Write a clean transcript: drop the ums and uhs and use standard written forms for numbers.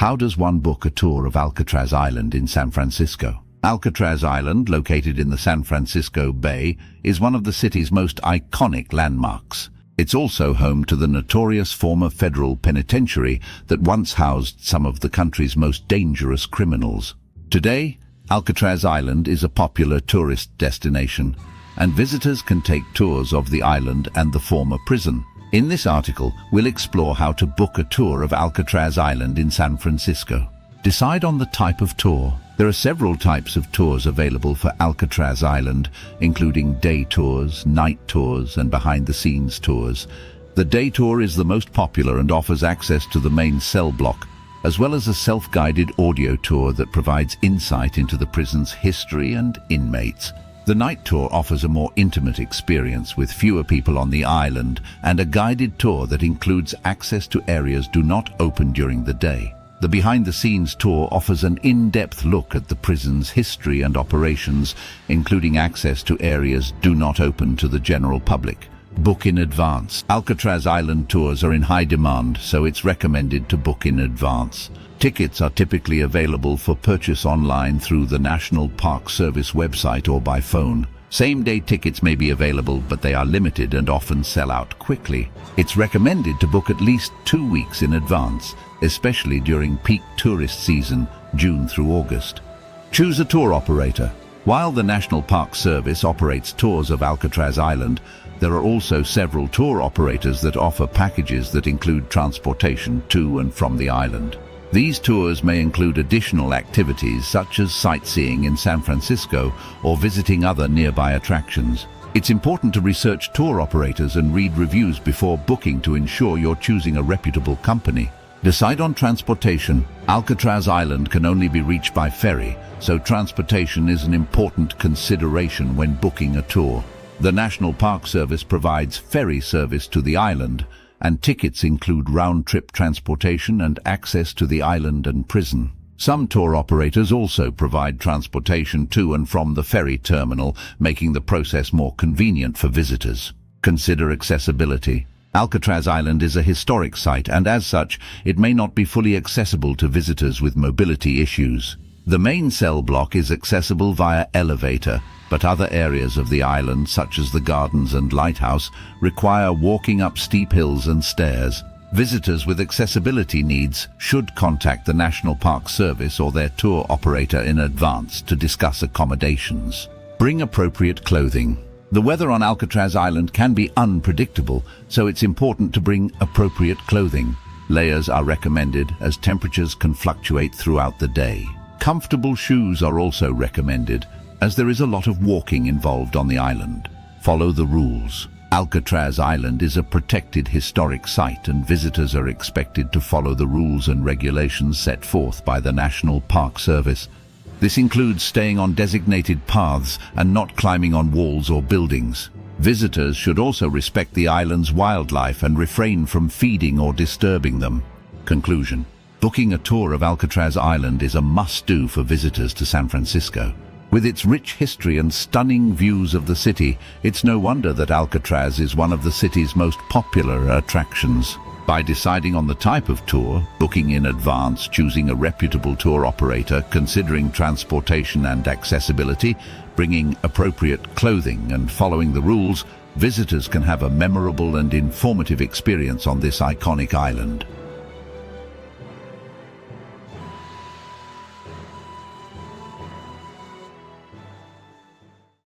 How does one book a tour of Alcatraz Island in San Francisco? Alcatraz Island, located in the San Francisco Bay, is one of the city's most iconic landmarks. It's also home to the notorious former federal penitentiary that once housed some of the country's most dangerous criminals. Today, Alcatraz Island is a popular tourist destination, and visitors can take tours of the island and the former prison. In this article, we'll explore how to book a tour of Alcatraz Island in San Francisco. Decide on the type of tour. There are several types of tours available for Alcatraz Island, including day tours, night tours, and behind-the-scenes tours. The day tour is the most popular and offers access to the main cell block, as well as a self-guided audio tour that provides insight into the prison's history and inmates. The night tour offers a more intimate experience with fewer people on the island and a guided tour that includes access to areas do not open during the day. The behind-the-scenes tour offers an in-depth look at the prison's history and operations, including access to areas do not open to the general public. Book in advance. Alcatraz Island tours are in high demand, so it's recommended to book in advance. Tickets are typically available for purchase online through the National Park Service website or by phone. Same-day tickets may be available, but they are limited and often sell out quickly. It's recommended to book at least 2 weeks in advance, especially during peak tourist season, June through August. Choose a tour operator. While the National Park Service operates tours of Alcatraz Island, there are also several tour operators that offer packages that include transportation to and from the island. These tours may include additional activities such as sightseeing in San Francisco or visiting other nearby attractions. It's important to research tour operators and read reviews before booking to ensure you're choosing a reputable company. Decide on transportation. Alcatraz Island can only be reached by ferry, so transportation is an important consideration when booking a tour. The National Park Service provides ferry service to the island, and tickets include round-trip transportation and access to the island and prison. Some tour operators also provide transportation to and from the ferry terminal, making the process more convenient for visitors. Consider accessibility. Alcatraz Island is a historic site, and as such, it may not be fully accessible to visitors with mobility issues. The main cell block is accessible via elevator, but other areas of the island, such as the gardens and lighthouse, require walking up steep hills and stairs. Visitors with accessibility needs should contact the National Park Service or their tour operator in advance to discuss accommodations. Bring appropriate clothing. The weather on Alcatraz Island can be unpredictable, so it's important to bring appropriate clothing. Layers are recommended as temperatures can fluctuate throughout the day. Comfortable shoes are also recommended, as there is a lot of walking involved on the island. Follow the rules. Alcatraz Island is a protected historic site, and visitors are expected to follow the rules and regulations set forth by the National Park Service. This includes staying on designated paths and not climbing on walls or buildings. Visitors should also respect the island's wildlife and refrain from feeding or disturbing them. Conclusion. Booking a tour of Alcatraz Island is a must-do for visitors to San Francisco. With its rich history and stunning views of the city, it's no wonder that Alcatraz is one of the city's most popular attractions. By deciding on the type of tour, booking in advance, choosing a reputable tour operator, considering transportation and accessibility, bringing appropriate clothing, and following the rules, visitors can have a memorable and informative experience on this iconic island.